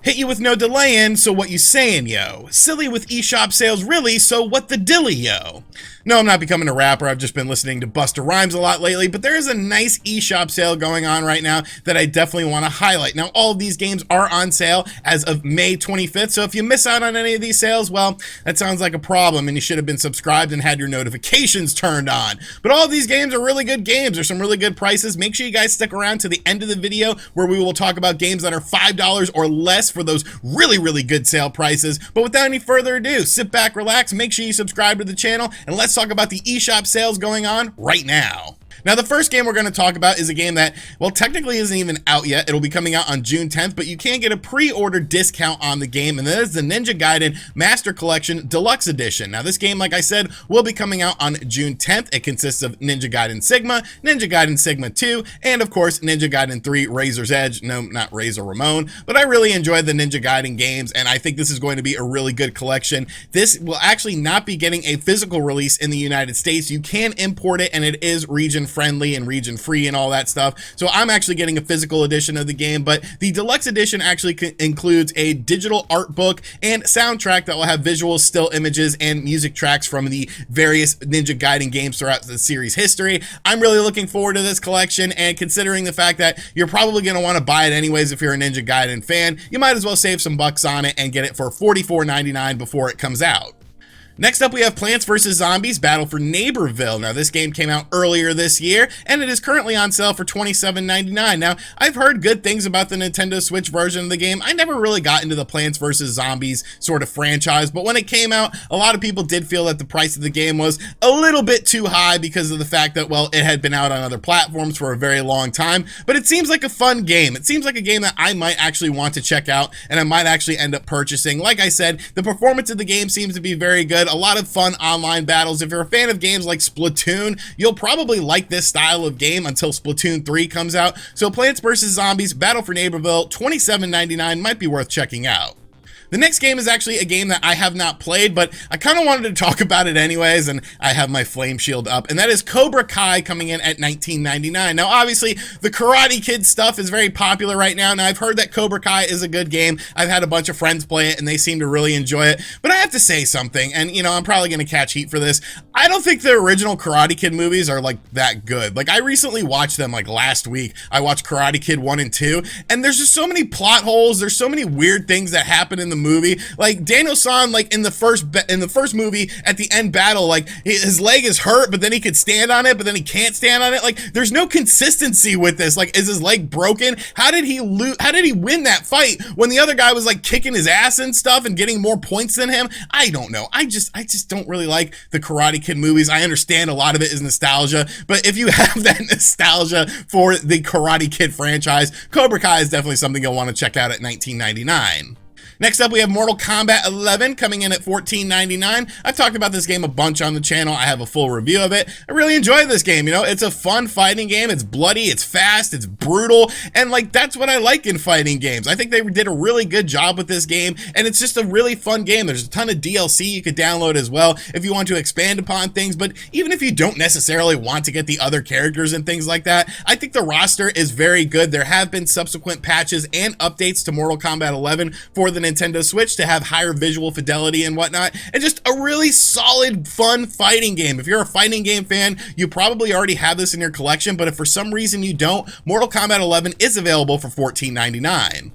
Hit you with no delay-in, so what you sayin', yo? Silly with eShop sales, really, so what the dilly, yo? No, I'm not becoming a rapper, I've just been listening to Busta Rhymes a lot lately, but there is a nice eShop sale going on right now that I definitely want to highlight. Now, all of these games are on sale as of May 25th, so if you miss out on any of these sales, well, that sounds like a problem, and you should have been subscribed and had your notifications turned on. But all of these games are really good games. There's some really good prices. Make sure you guys stick around to the end of the video where we will talk about games that are $5 or less for those really good sale prices. But without any further ado, sit back, relax, make sure you subscribe to the channel, and let's talk about the eShop sales going on right now. Now, the first game we're going to talk about is a game that, well, technically isn't even out yet. It'll be coming out on June 10th, but you can get a pre-order discount on the game, and that is the Ninja Gaiden Master Collection Deluxe Edition. Now, this game, like I said, will be coming out on June 10th. It consists of Ninja Gaiden Sigma, Ninja Gaiden Sigma 2, and of course, Ninja Gaiden 3 Razor's Edge. No, not Razor Ramon, but I really enjoyed the Ninja Gaiden games, and I think this is going to be a really good collection. This will actually not be getting a physical release in the United States. You can import it, and it is region friendly and region free and all that stuff. So I'm actually getting a physical edition of the game, but the deluxe edition actually includes a digital art book and soundtrack that will have visuals, still images, and music tracks from the various Ninja Gaiden games throughout the series history. I'm really looking forward to this collection, and considering the fact that you're probably going to want to buy it anyways if you're a Ninja Gaiden fan, you might as well save some bucks on it and get it for $44.99 before it comes out. Next up, we have Plants vs. Zombies Battle for Neighborville. Now, this game came out earlier this year, and it is currently on sale for $27.99. Now, I've heard good things about the Nintendo Switch version of the game. I never really got into the Plants vs. Zombies sort of franchise, but when it came out, a lot of people did feel that the price of the game was a little bit too high because of the fact that, well, it had been out on other platforms for a very long time, but it seems like a fun game. It seems like a game that I might actually want to check out, and I might actually end up purchasing. Like I said, the performance of the game seems to be very good. A lot of fun online battles. If you're a fan of games like Splatoon, you'll probably like this style of game until Splatoon 3 comes out. So Plants vs. Zombies Battle for Neighborville, $27.99 might be worth checking out. The next game is actually a game that I have not played, but I kind of wanted to talk about it anyways, and I have my flame shield up, and that is Cobra Kai coming in at $19.99. Now, obviously, the Karate Kid stuff is very popular right now. Now, I've heard that Cobra Kai is a good game. I've had a bunch of friends play it, and they seem to really enjoy it, but I have to say something, and, you know, I'm probably going to catch heat for this. I don't think the original Karate Kid movies are, like, that good. Like, I recently watched them, like, last week. I watched Karate Kid 1 and 2, and there's just so many plot holes. There's so many weird things that happen in the movie. Like Daniel-san, like in the first movie at the end battle, like his leg is hurt, but then he could stand on it, but then he can't stand on it. Like there's no consistency with this. Like, is his leg broken? How did he win that fight when the other guy was like kicking his ass and stuff and getting more points than him? I don't know. I just don't really like the Karate Kid movies. I understand a lot of it is nostalgia, but if you have that nostalgia for the Karate Kid franchise, Cobra Kai is definitely something you'll want to check out at $19.99. Next up, we have Mortal Kombat 11 coming in at $14.99. I've talked about this game a bunch on the channel. I have a full review of it. I really enjoy this game. You know, it's a fun fighting game. It's bloody, it's fast, it's brutal, and like that's what I like in fighting games. I think they did a really good job with this game, and it's just a really fun game. There's a ton of DLC you could download as well if you want to expand upon things, but even if you don't necessarily want to get the other characters and things like that, I think the roster is very good. There have been subsequent patches and updates to Mortal Kombat 11 for the Nintendo Switch to have higher visual fidelity and whatnot, and just a really solid, fun fighting game. If you're a fighting game fan, you probably already have this in your collection, but if for some reason you don't, Mortal Kombat 11 is available for $14.99.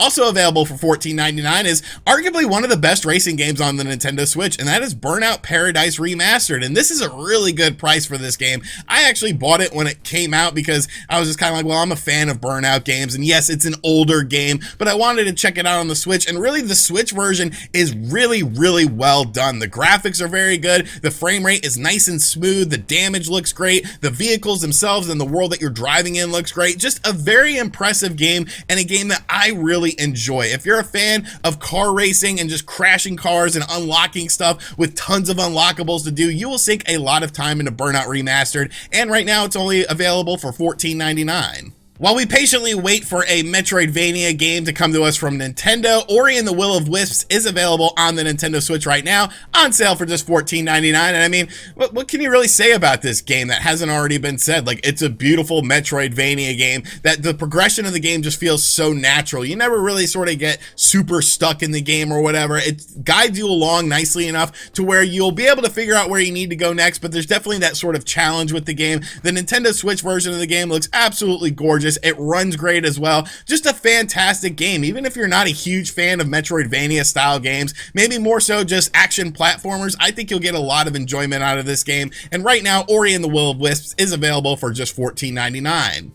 Also available for $14.99 is arguably one of the best racing games on the Nintendo Switch, and that is Burnout Paradise Remastered, and this is a really good price for this game. I actually bought it when it came out because I was just kind of like, well, I'm a fan of Burnout games, and yes, it's an older game, but I wanted to check it out on the Switch, and really the Switch version is really well done. The graphics are very good, the frame rate is nice and smooth, the damage looks great, the vehicles themselves and the world that you're driving in looks great. Just a very impressive game, and a game that I really enjoy. If you're a fan of car racing and just crashing cars and unlocking stuff with tons of unlockables to do, you will sink a lot of time into Burnout Remastered, and right now it's only available for $14.99. While we patiently wait for a Metroidvania game to come to us from Nintendo, Ori and the Will of Wisps is available on the Nintendo Switch right now, on sale for just $14.99. And I mean, what can you really say about this game that hasn't already been said? Like, it's a beautiful Metroidvania game that the progression of the game just feels so natural. You never really sort of get super stuck in the game or whatever. It guides you along nicely enough to where you'll be able to figure out where you need to go next, but there's definitely that sort of challenge with the game. The Nintendo Switch version of the game looks absolutely gorgeous. It runs great as well. Just a fantastic game. Even if you're not a huge fan of Metroidvania style games, maybe more so just action platformers, I think you'll get a lot of enjoyment out of this game. And right now, Ori and the Will of Wisps is available for just $14.99.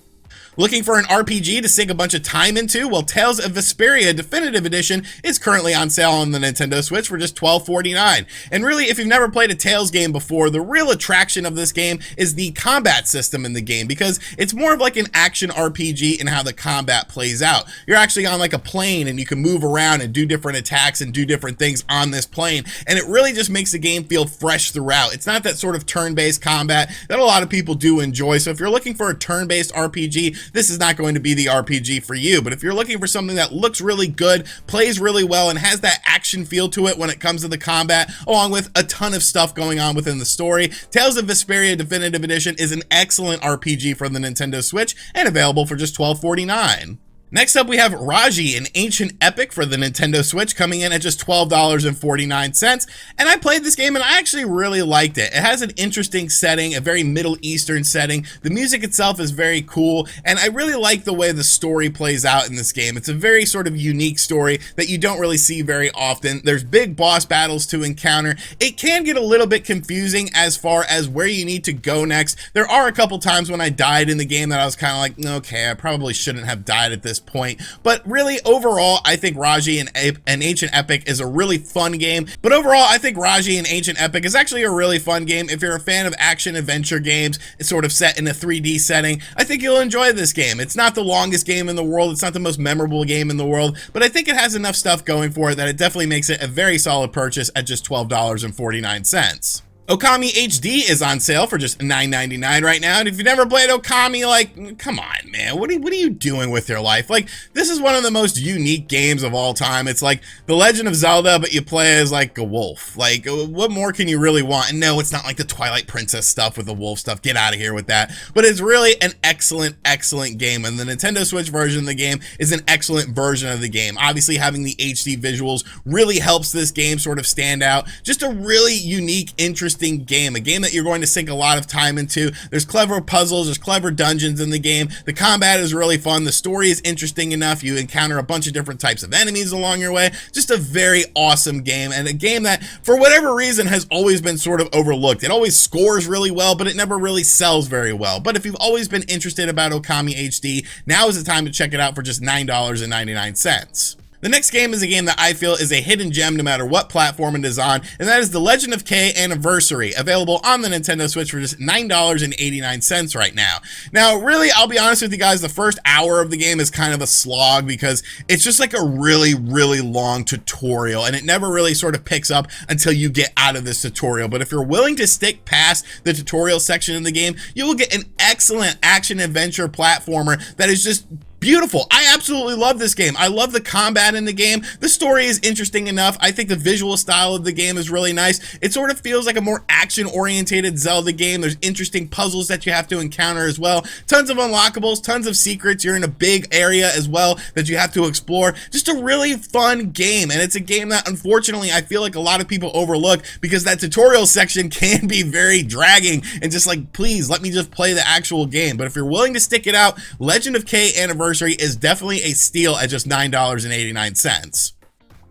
Looking for an RPG to sink a bunch of time into? Well, Tales of Vesperia Definitive Edition is currently on sale on the Nintendo Switch for just $12.49. And really, if you've never played a Tales game before, the real attraction of this game is the combat system in the game, because it's more of like an action RPG in how the combat plays out. You're actually on like a plane and you can move around and do different attacks and do different things on this plane, and it really just makes the game feel fresh throughout. It's not that sort of turn-based combat that a lot of people do enjoy, so if you're looking for a turn-based RPG, this is not going to be the RPG for you. But if you're looking for something that looks really good, plays really well, and has that action feel to it when it comes to the combat, along with a ton of stuff going on within the story, Tales of Vesperia Definitive Edition is an excellent RPG for the Nintendo Switch and available for just $12.49. Next up, we have Raji, an ancient epic for the Nintendo Switch, coming in at just $12.49. And I played this game and I actually really liked it. It has an interesting setting, a very Middle Eastern setting. The music itself is very cool, and I really like the way the story plays out in this game. It's a very sort of unique story that you don't really see very often. There's big boss battles to encounter. It can get a little bit confusing as far as where you need to go next. There are a couple times when I died in the game that I was kind of like, okay, I probably shouldn't have died at this point. But really, overall, I think Raji and Ancient Epic is a really fun game. But overall, I think Raji and Ancient Epic is actually a really fun game. If you're a fan of action adventure games, it's sort of set in a 3D setting, I think you'll enjoy this game. It's not the longest game in the world, it's not the most memorable game in the world, but I think it has enough stuff going for it that it definitely makes it a very solid purchase at just $12.49. Okami HD is on sale for just $9.99 right now, and if you've never played Okami, like, come on, man, what are you doing with your life? Like, this is one of the most unique games of all time. It's like The Legend of Zelda, but you play as, like, a wolf. Like, what more can you really want? And no, it's not like the Twilight Princess stuff with the wolf stuff. Get out of here with that. But it's really an excellent, excellent game, and the Nintendo Switch version of the game is an excellent version of the game. Obviously, having the HD visuals really helps this game sort of stand out. Just a really unique, interesting game, a game that you're going to sink a lot of time into. There's clever puzzles, there's clever dungeons in the game. The combat is really fun. The story is interesting enough. You encounter a bunch of different types of enemies along your way. Just a very awesome game, and a game that, for whatever reason, has always been sort of overlooked. It always scores really well, but it never really sells very well. But if you've always been interested about Okami HD, now is the time to check it out for just $9.99. The next game is a game that I feel is a hidden gem no matter what platform it is on, and that is The Legend of K Anniversary, available on the Nintendo Switch for just $9.89 right now. Now, really, I'll be honest with you guys, the first hour of the game is kind of a slog because it's just like a really, really long tutorial, and it never really sort of picks up until you get out of this tutorial. But if you're willing to stick past the tutorial section of the game, you will get an excellent action-adventure platformer that is just beautiful. I absolutely love this game. I love the combat in the game. The story is interesting enough. I think the visual style of the game is really nice. It sort of feels like a more action-oriented Zelda game. There's interesting puzzles that you have to encounter as well. Tons of unlockables, tons of secrets. You're in a big area as well that you have to explore. Just a really fun game, and it's a game that, unfortunately, I feel like a lot of people overlook because that tutorial section can be very dragging and just like, please, let me just play the actual game. But if you're willing to stick it out, Legend of K Anniversary is definitely a steal at just $9.89.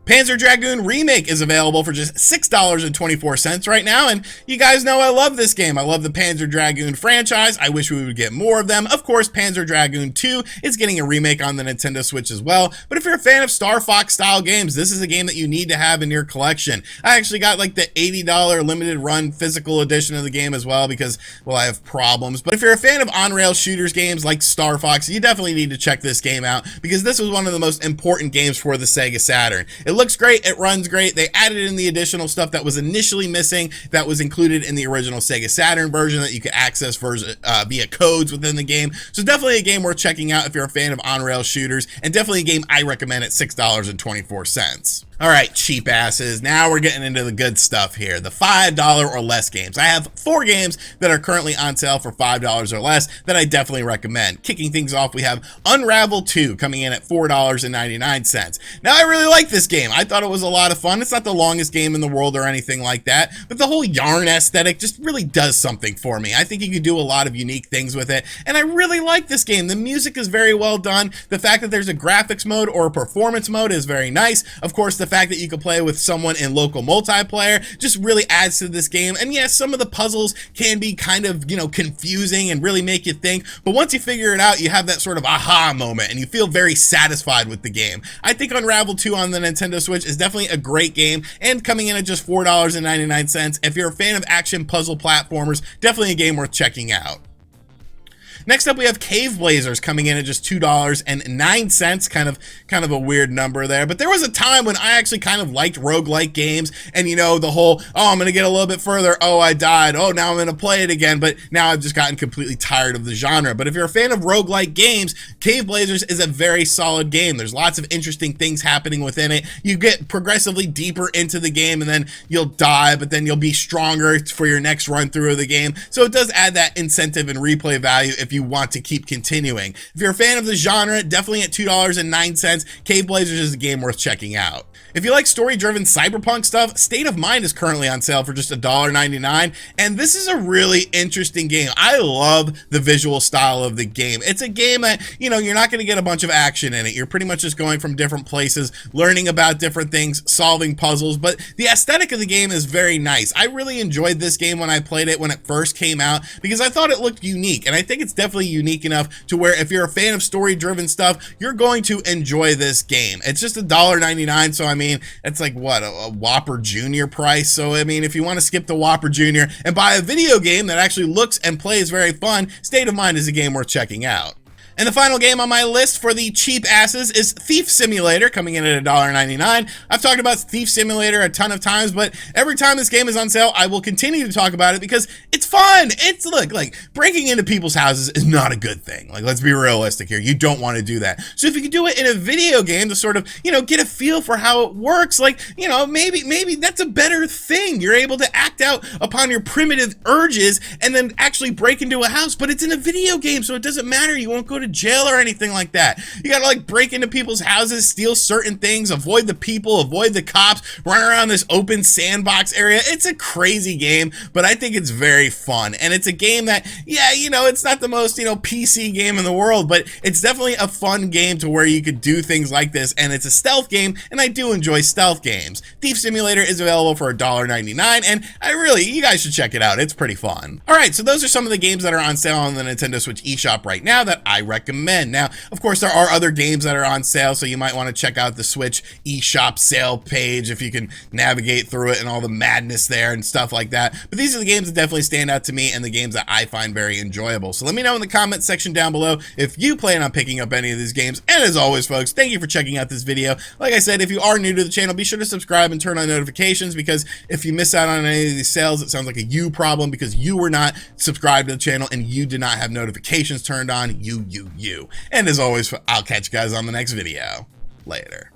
Panzer Dragoon Remake is available for just $6.24 right now, and you guys know I love this game. I love the Panzer Dragoon franchise. I wish we would get more of them. Of course, Panzer Dragoon 2 is getting a remake on the Nintendo Switch as well, but if you're a fan of Star Fox style games, this is a game that you need to have in your collection. I actually got like the $80 limited run physical edition of the game as well because, well, I have problems. But if you're a fan of on-rail shooters games like Star Fox, you definitely need to check this game out because this was one of the most important games for the Sega Saturn. It It looks great, it runs great. They added in the additional stuff that was initially missing that was included in the original Sega Saturn version that you could access via codes within the game. So definitely a game worth checking out if you're a fan of on-rail shooters, and definitely a game I recommend at $6.24. All right, cheap asses, now we're getting into the good stuff here, the $5 or less games. I have 4 games that are currently on sale for $5 or less that I definitely recommend. Kicking things off, we have Unravel 2 coming in at $4.99. Now, I really like this game. I thought it was a lot of fun. It's not the longest game in the world or anything like that, but the whole yarn aesthetic just really does something for me. I think you can do a lot of unique things with it, and I really like this game. The music is very well done. The fact that there's a graphics mode or a performance mode is very nice. Of course, the fact that you can play with someone in local multiplayer just really adds to this game. And yes, some of the puzzles can be kind of, confusing and really make you think, but once you figure it out, you have that sort of aha moment and you feel very satisfied with the game. I think Unravel 2 on the Nintendo Switch is definitely a great game, and coming in at just $4.99. If you're a fan of action puzzle platformers, definitely a game worth checking out. Next up, we have Caveblazers coming in at just $2.09, kind of a weird number there. But there was a time when I actually kind of liked roguelike games, and the whole, oh, I'm gonna get a little bit further, oh, I died, oh, now I'm gonna play it again, but now I've just gotten completely tired of the genre. But if you're a fan of roguelike games, Caveblazers is a very solid game. There's lots of interesting things happening within it. You get progressively deeper into the game, and then you'll die, but then you'll be stronger for your next run through of the game. So it does add that incentive and replay value if you want to keep continuing. If you're a fan of the genre, definitely at $2.09, Caveblazers is a game worth checking out. If you like story-driven cyberpunk stuff, State of Mind is currently on sale for just $1.99, and this is a really interesting game. I love the visual style of the game. It's a game that, you're not going to get a bunch of action in it. You're pretty much just going from different places, learning about different things, solving puzzles, but the aesthetic of the game is very nice. I really enjoyed this game when I played it when it first came out because I thought it looked unique, and I think it's definitely unique enough to where if you're a fan of story-driven stuff, you're going to enjoy this game. It's just $1.99, so I mean, it's like what, a Whopper Junior price. So I mean, if you want to skip the Whopper Junior and buy a video game that actually looks and plays very fun, State of Mind is a game worth checking out. And the final game on my list for the cheap asses is Thief Simulator, coming in at $1.99. I've talked about Thief Simulator a ton of times, but every time this game is on sale, I will continue to talk about it because it's fun. It's, look, like, breaking into people's houses is not a good thing. Like, let's be realistic here. You don't want to do that. So if you can do it in a video game to sort of, get a feel for how it works, like, maybe that's a better thing. You're able to act out upon your primitive urges and then actually break into a house, but it's in a video game, so it doesn't matter. You won't go to jail or anything like that. You gotta like break into people's houses, steal certain things, avoid the people, avoid the cops, run around this open sandbox area. It's a crazy game, but I think it's very fun. And it's a game that, yeah, it's not the most, PC game in the world, but it's definitely a fun game to where you could do things like this. And it's a stealth game, and I do enjoy stealth games. Thief Simulator is available for $1.99, and you guys should check it out. It's pretty fun. All right, so those are some of the games that are on sale on the Nintendo Switch eShop right now that I recommend. Now, of course, there are other games that are on sale, so you might want to check out the Switch eShop sale page if you can navigate through it and all the madness there and stuff like that. But these are the games that definitely stand out to me and the games that I find very enjoyable. So let me know in the comment section down below if you plan on picking up any of these games. And as always, folks, thank you for checking out this video. Like I said, if you are new to the channel, be sure to subscribe and turn on notifications, because if you miss out on any of these sales, it sounds like a you problem because you were not subscribed to the channel and you did not have notifications turned on. You. And as always, I'll catch you guys on the next video. Later.